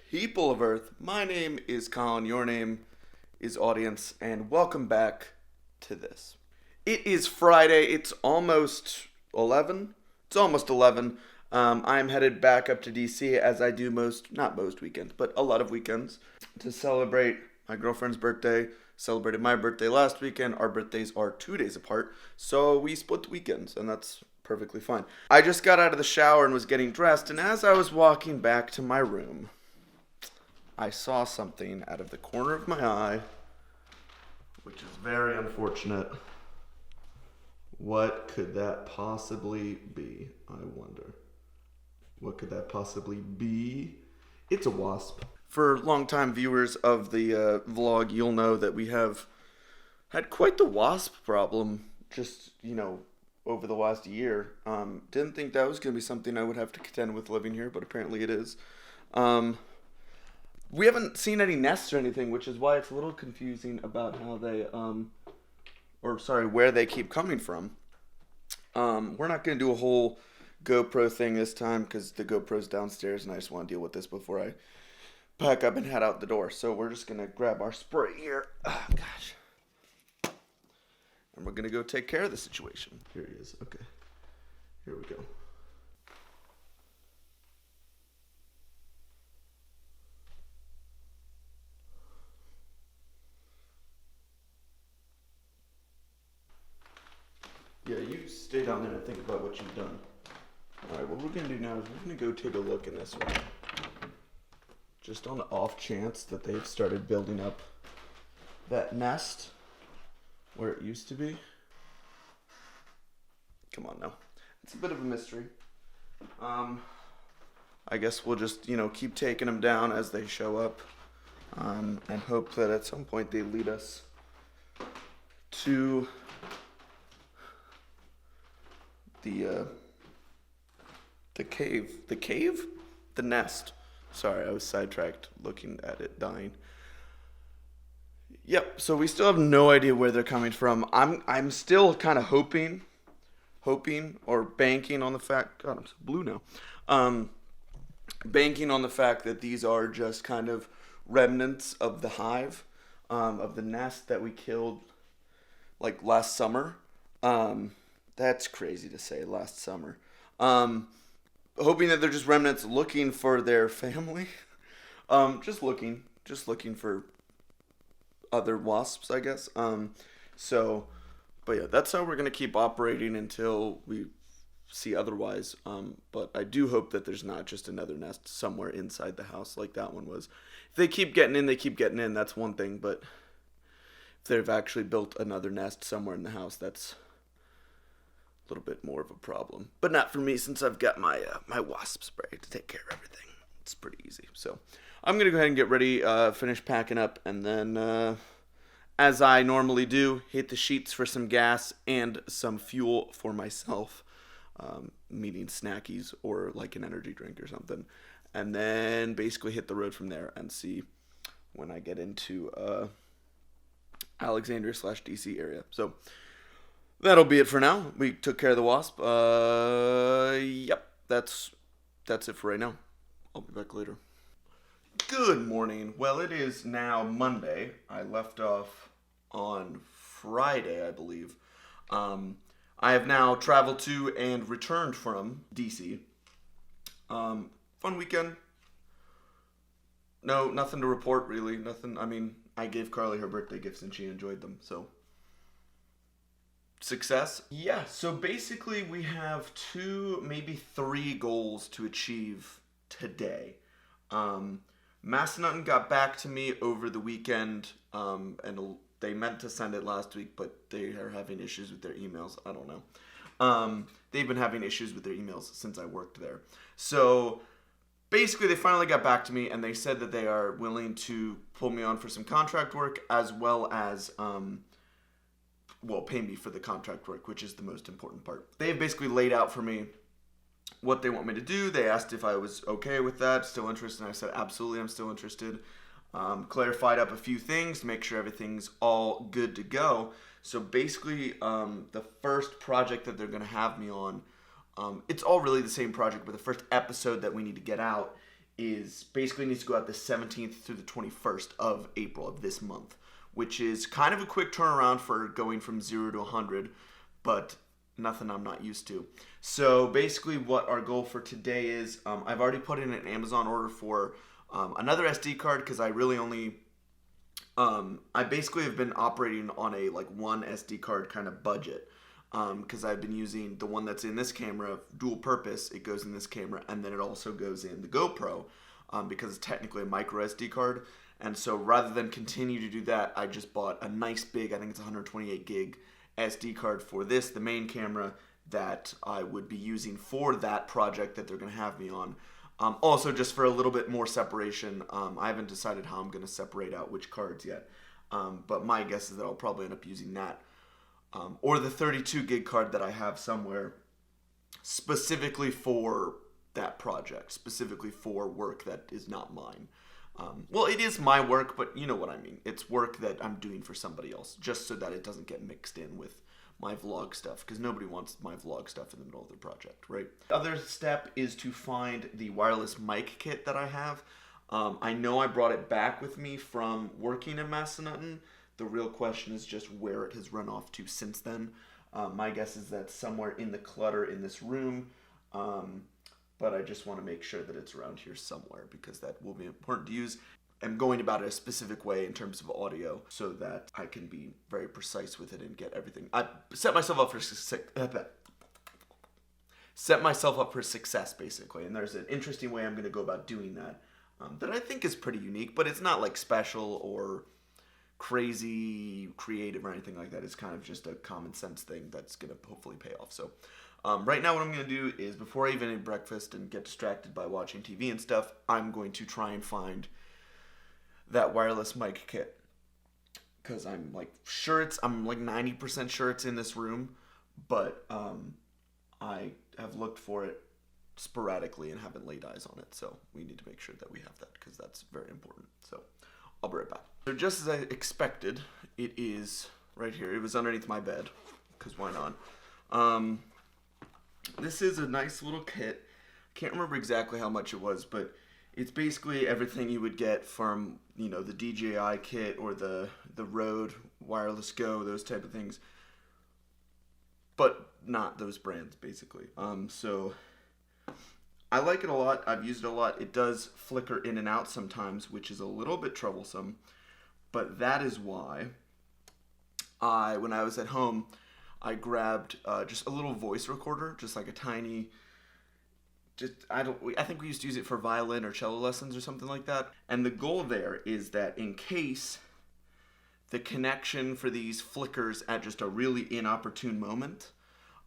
People of Earth, my name is Colin, your name is Audience, and welcome back to this. It is Friday, it's almost 11. I'm headed back up to DC as I do not most weekends, but a lot of weekends to celebrate my girlfriend's birthday. Celebrated my birthday last weekend. Our birthdays are 2 days apart, so we split the weekends, and that's perfectly fine. I just got out of the shower and was getting dressed, and as I was walking back to my room, I saw something out of the corner of my eye, which is very unfortunate. What could that possibly be? I wonder. What could that possibly be? It's a wasp. For longtime viewers of the vlog, you'll know that we have had quite the wasp problem just, over the last year. Didn't think that was going to be something I would have to contend with living here, but apparently it is. We haven't seen any nests or anything, which is why it's a little confusing about how they, where they keep coming from. We're not going to do a whole GoPro thing this time because the GoPro's downstairs and I just want to deal with this before I pack up and head out the door. So we're just going to grab our spray here. Oh, gosh. And we're going to go take care of the situation. Here he is. Okay. Here we go. Yeah, you stay down there and think about what you've done. Alright, what we're going to do now is we're going to go take a look in this one. Just on the off chance that they've started building up that nest where it used to be. Come on now. It's a bit of a mystery. I guess we'll just, keep taking them down as they show up. And hope that at some point they lead us to the cave. The cave? The nest. Sorry, I was sidetracked looking at it dying. Yep, so we still have no idea where they're coming from. I'm still kind of hoping or banking on the fact, God, I'm so blue now. Banking on the fact that these are just kind of remnants of the hive, of the nest that we killed like last summer. That's crazy to say, last summer. Hoping that they're just remnants looking for their family. Just looking for other wasps, I guess. But yeah, that's how we're going to keep operating until we see otherwise. But I do hope that there's not just another nest somewhere inside the house like that one was. If they keep getting in, that's one thing. But if they've actually built another nest somewhere in the house, that's a little bit more of a problem, but not for me since I've got my wasp spray to take care of everything. It's pretty easy. So I'm gonna go ahead and get ready, finish packing up, and then as I normally do, hit the sheets for some gas and some fuel for myself, meaning snackies or like an energy drink or something, and then basically hit the road from there and see when I get into Alexandria/DC area. So that'll be it for now. We took care of the wasp. Yep, that's it for right now. I'll be back later. Good morning. Well, it is now Monday. I left off on Friday, I believe. I have now traveled to and returned from DC. Fun weekend. No, nothing to report, really. Nothing. I mean, I gave Carly her birthday gifts and she enjoyed them, so success. Yeah, so basically we have 2, maybe 3 goals to achieve today. Massanutten got back to me over the weekend, and they meant to send it last week, but they are having issues with their emails. I don't know. They've been having issues with their emails since I worked there. So basically they finally got back to me and they said that they are willing to pull me on for some contract work as well as pay me for the contract work, which is the most important part. They have basically laid out for me what they want me to do. They asked if I was okay with that, still interested, and I said absolutely, I'm still interested. Clarified up a few things to make sure everything's all good to go. So basically, the first project that they're going to have me on, it's all really the same project, but the first episode that we need to get out is basically needs to go out the 17th through the 21st of April of this month, which is kind of a quick turnaround for going from 0 to 100, but nothing I'm not used to. So basically what our goal for today is, I've already put in an Amazon order for another SD card, because I really only, I basically have been operating on a like one SD card kind of budget, because I've been using the one that's in this camera, dual purpose. It goes in this camera, and then it also goes in the GoPro, because it's technically a micro SD card. And so rather than continue to do that, I just bought a nice big, I think it's 128 gig SD card for this, the main camera, that I would be using for that project that they're going to have me on. Also, just for a little bit more separation, I haven't decided how I'm going to separate out which cards yet, but my guess is that I'll probably end up using that, or the 32 gig card that I have somewhere specifically for that project, specifically for work that is not mine. Well, it is my work, but you know what I mean. It's work that I'm doing for somebody else, just so that it doesn't get mixed in with my vlog stuff, because nobody wants my vlog stuff in the middle of their project, right? The other step is to find the wireless mic kit that I have. I know I brought it back with me from working in Massanutten. The real question is just where it has run off to since then. My guess is that somewhere in the clutter in this room, but I just want to make sure that it's around here somewhere, because that will be important to use. I'm going about it a specific way in terms of audio so that I can be very precise with it and get everything. I set myself up for success, basically. And there's an interesting way I'm going to go about doing that, that I think is pretty unique, but it's not like special or crazy creative or anything like that. It's kind of just a common sense thing that's going to hopefully pay off. So right now what I'm going to do is, before I even eat breakfast and get distracted by watching TV and stuff, I'm going to try and find that wireless mic kit, because I'm like 90% sure it's in this room, but I have looked for it sporadically and haven't laid eyes on it, so we need to make sure that we have that, because that's very important. So I'll be right back. So just as I expected, it is right here. It was underneath my bed, because why not? This is a nice little kit. Can't remember exactly how much it was, but it's basically everything you would get from, you know, the DJI kit or the Rode Wireless Go, those type of things, but not those brands, basically. So I like it a lot. I've used it a lot. It does flicker in and out sometimes, which is a little bit troublesome, but that is why when I was at home, I grabbed just a little voice recorder, just like a tiny, I think we used to use it for violin or cello lessons or something like that. And the goal there is that in case the connection for these flickers at just a really inopportune moment,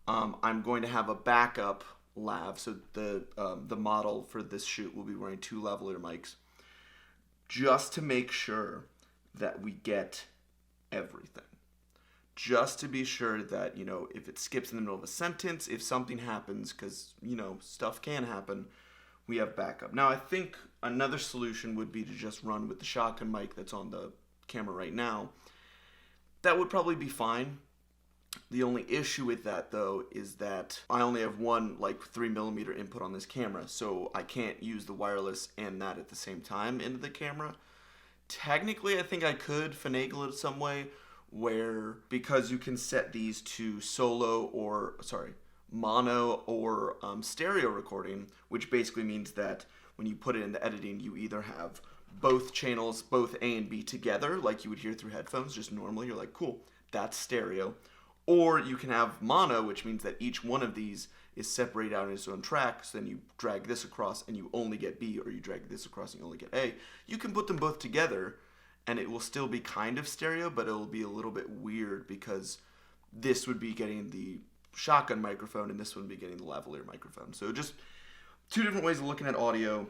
I'm going to have a backup lav. So the model for this shoot will be wearing 2 lavalier mics, just to make sure that we get everything. Just to be sure that, you know, if it skips in the middle of a sentence, if something happens, because, you know, stuff can happen, we have backup. Now, I think another solution would be to just run with the shotgun mic that's on the camera right now. That would probably be fine. The only issue with that, though, is that I only have one, like, 3mm input on this camera, so I can't use the wireless and that at the same time into the camera. Technically, I think I could finagle it some way, where, because you can set these to mono or stereo recording, which basically means that when you put it in the editing, you either have both channels, both A and B together, like you would hear through headphones, just normally, you're like, cool, that's stereo. Or you can have mono, which means that each one of these is separated out in its own track, so then you drag this across and you only get B, or you drag this across and you only get A. You can put them both together, and it will still be kind of stereo, but it will be a little bit weird, because this would be getting the shotgun microphone and this one would be getting the lavalier microphone. So just 2 different ways of looking at audio,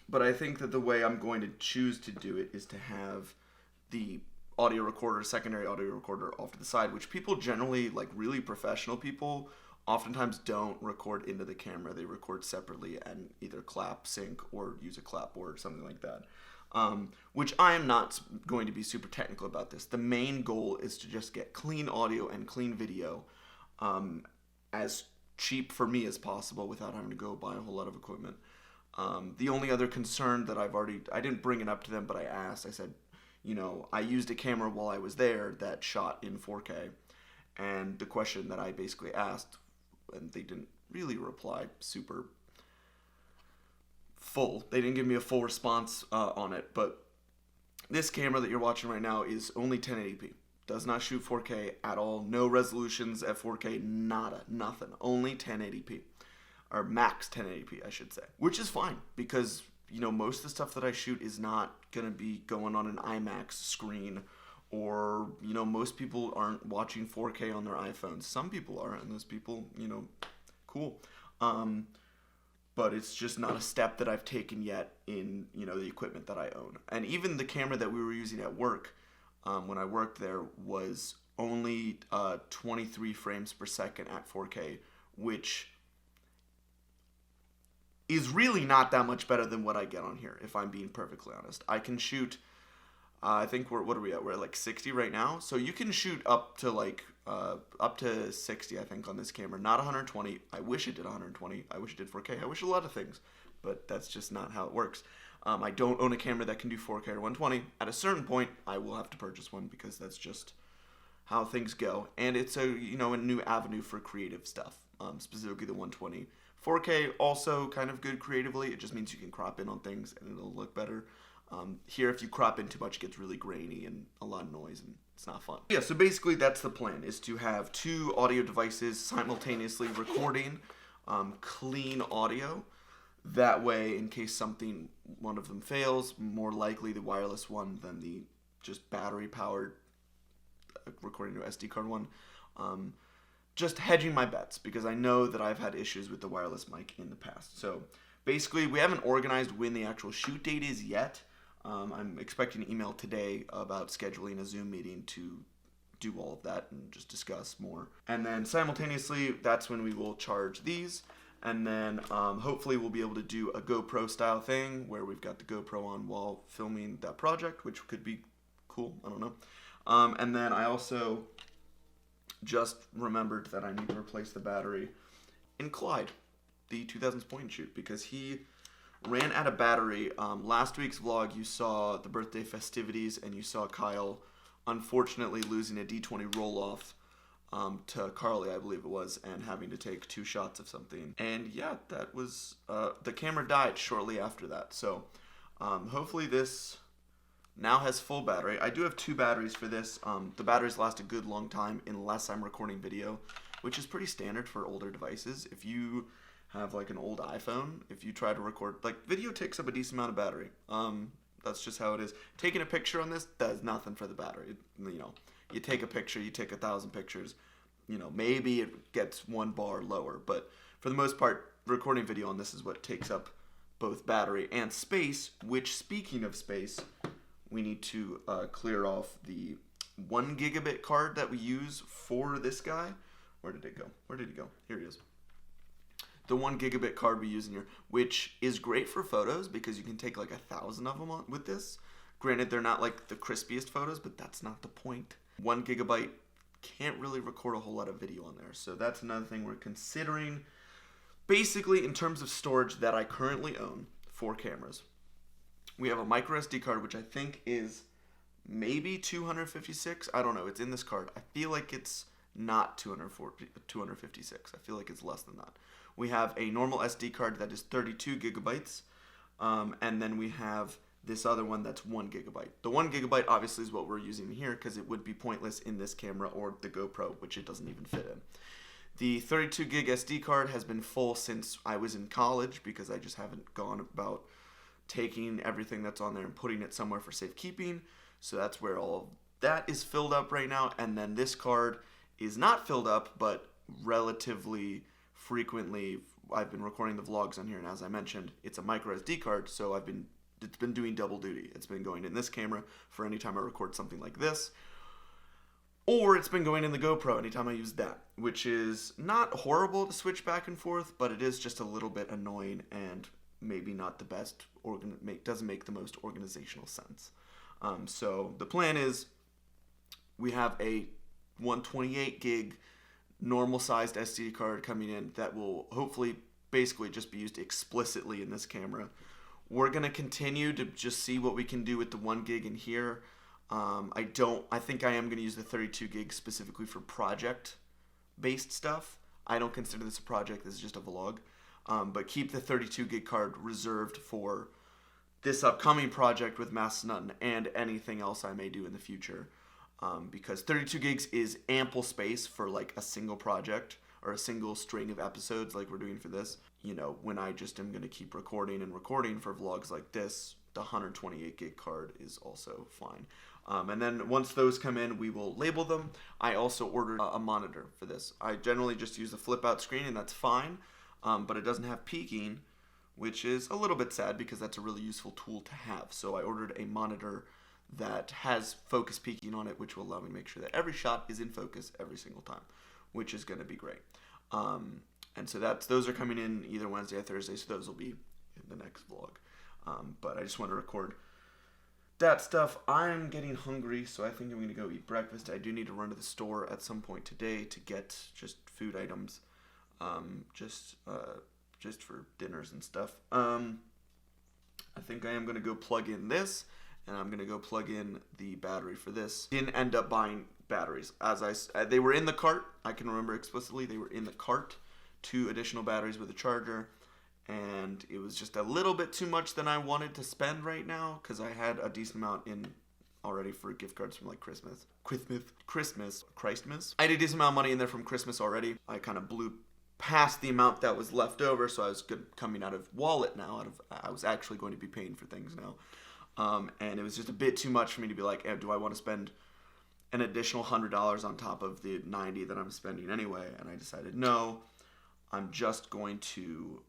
but I think that the way I'm going to choose to do it is to have the audio recorder, secondary audio recorder off to the side, which people generally, like really professional people, oftentimes don't record into the camera. They record separately and either clap, sync, or use a clapboard or something like that. Which I am not going to be super technical about this. The main goal is to just get clean audio and clean video, as cheap for me as possible without having to go buy a whole lot of equipment. The only other concern that I didn't bring it up to them, but I asked, I said, I used a camera while I was there that shot in 4K. And the question that I basically asked, and they didn't really reply super full. They didn't give me a full response on it, but this camera that you're watching right now is only 1080p. Does not shoot 4K at all. No resolutions at 4K, nada, nothing. Only 1080p. Or max 1080p, I should say. Which is fine, because, most of the stuff that I shoot is not going to be going on an IMAX screen, or, most people aren't watching 4K on their iPhones. Some people are, and those people, cool. But it's just not a step that I've taken yet in, the equipment that I own. And even the camera that we were using at work, when I worked there, was only 23 frames per second at 4K, which is really not that much better than what I get on here, if I'm being perfectly honest. I can shoot, I think what are we at? We're at like 60 right now. So you can shoot up to 60, I think, on this camera. Not 120. I wish it did 120. I wish it did 4K. I wish a lot of things, but that's just not how it works. I don't own a camera that can do 4K or 120. At a certain point, I will have to purchase one, because that's just how things go. And it's a new avenue for creative stuff, specifically the 120. 4K also kind of good creatively. It just means you can crop in on things and it'll look better. Here, if you crop in too much, it gets really grainy and a lot of noise, and it's not fun. Yeah, so basically that's the plan, is to have two audio devices simultaneously recording clean audio. That way, in case one of them fails, more likely the wireless one than the just battery-powered recording to SD card one. Just hedging my bets, because I know that I've had issues with the wireless mic in the past. So basically, we haven't organized when the actual shoot date is yet. I'm expecting an email today about scheduling a Zoom meeting to do all of that and just discuss more. And then simultaneously, that's when we will charge these. And then hopefully we'll be able to do a GoPro style thing where we've got the GoPro on while filming that project, which could be cool. I don't know. And then I also just remembered that I need to replace the battery in Clyde, the 2000s point and shoot, because he ran out of battery. Last week's vlog, you saw the birthday festivities, and you saw Kyle unfortunately losing a D20 roll-off to Carly, I believe it was, and having to take 2 shots of something. And yeah, that was, the camera died shortly after that. So hopefully this now has full battery. I do have 2 batteries for this. The batteries last a good long time unless I'm recording video, which is pretty standard for older devices. If you have like an old iPhone, if you try to record, like, video takes up a decent amount of battery. That's just how it is. Taking a picture on this does nothing for the battery. You take a picture, you take 1,000 pictures, maybe it gets 1 bar lower, but for the most part, recording video on this is what takes up both battery and space, which, speaking of space, we need to clear off the 1 gigabit card that we use for this guy. Where did it go? Where did it go? Here it is. The 1 gigabit card we use in here, which is great for photos because you can take like 1,000 of them with this. Granted, they're not like the crispiest photos, but that's not the point. 1 gigabyte can't really record a whole lot of video on there. So that's another thing we're considering. Basically, in terms of storage that I currently own for cameras, we have a micro SD card, which I think is maybe 256. I don't know. It's in this card. I feel like it's not 256. I feel like it's less than that. We have a normal SD card that is 32 gigabytes. And then we have this other one that's 1 gigabyte. The 1 gigabyte obviously is what we're using here because it would be pointless in this camera or the GoPro, which it doesn't even fit in. The 32 gig SD card has been full since I was in college because I just haven't gone about taking everything that's on there and putting it somewhere for safekeeping. So that's where all of that is filled up right now. And then this card is not filled up, but relatively frequently I've been recording the vlogs on here. And as I mentioned, it's a micro SD card, so it's been doing double duty. It's been going in this camera for any time I record something like this, or it's been going in the GoPro anytime I use that, which is not horrible to switch back and forth, but it is just a little bit annoying and maybe not the best, doesn't make the most organizational sense. So the plan is we have a 128 gig normal sized SD card coming in that will hopefully basically just be used explicitly in this camera. We're going to continue to just see what we can do with the 1 gig in here. I think I am going to use the 32 gig specifically for project-based stuff. I don't consider this a project. This is just a vlog. But keep the 32 gig card reserved for this upcoming project with Mastodon and anything else I may do in the future. Because 32 gigs is ample space for like a single project or a single string of episodes like we're doing for this. You know, when I just am going to keep recording for vlogs like this, the 128 gig card is also fine. And then once those come in, we will label them. I also ordered a monitor for this. I generally just use the flip out screen, and that's fine, but it doesn't have peaking, which is a little bit sad because that's a really useful tool to have. So I ordered a monitor that has focus peaking on it, which will allow me to make sure that every shot is in focus every single time, which is going to be great. And so those are coming in either Wednesday or Thursday, so those will be in the next vlog. But I just want to record that stuff. I'm getting hungry, so I think I'm going to go eat breakfast. I do need to run to the store at some point today to get just food items, just for dinners and stuff. I think I am going to go plug in this, and I'm going to go plug in the battery for this. Didn't end up buying batteries. They were in the cart. I can remember explicitly they were in the cart. 2 additional batteries with a charger, and it was just a little bit too much than I wanted to spend right now because I had a decent amount in already for gift cards from like Christmas. I had a decent amount of money in there from Christmas already. I kind of blew past the amount that was left over, so I was coming out of wallet now. I was actually going to be paying for things now, and it was just a bit too much for me to be like, do I want to spend an additional $100 on top of the $90 that I'm spending anyway? And I decided no. I'm just going to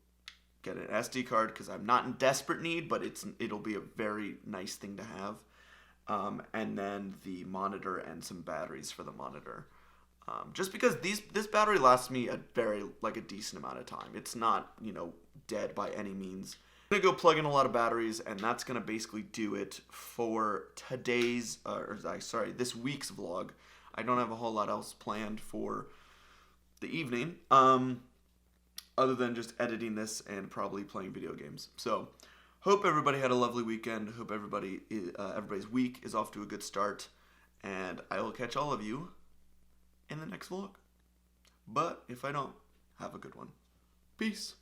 get an SD card because I'm not in desperate need, but it'll be a very nice thing to have. And then the monitor and some batteries for the monitor. Just because this battery lasts me a decent amount of time. It's not, dead by any means. I'm going to go plug in a lot of batteries, and that's going to basically do it for this week's vlog. I don't have a whole lot else planned for the evening. Other than just editing this and probably playing video games. So, hope everybody had a lovely weekend. Hope everybody's week is off to a good start. And I will catch all of you in the next vlog. But if I don't, have a good one. Peace.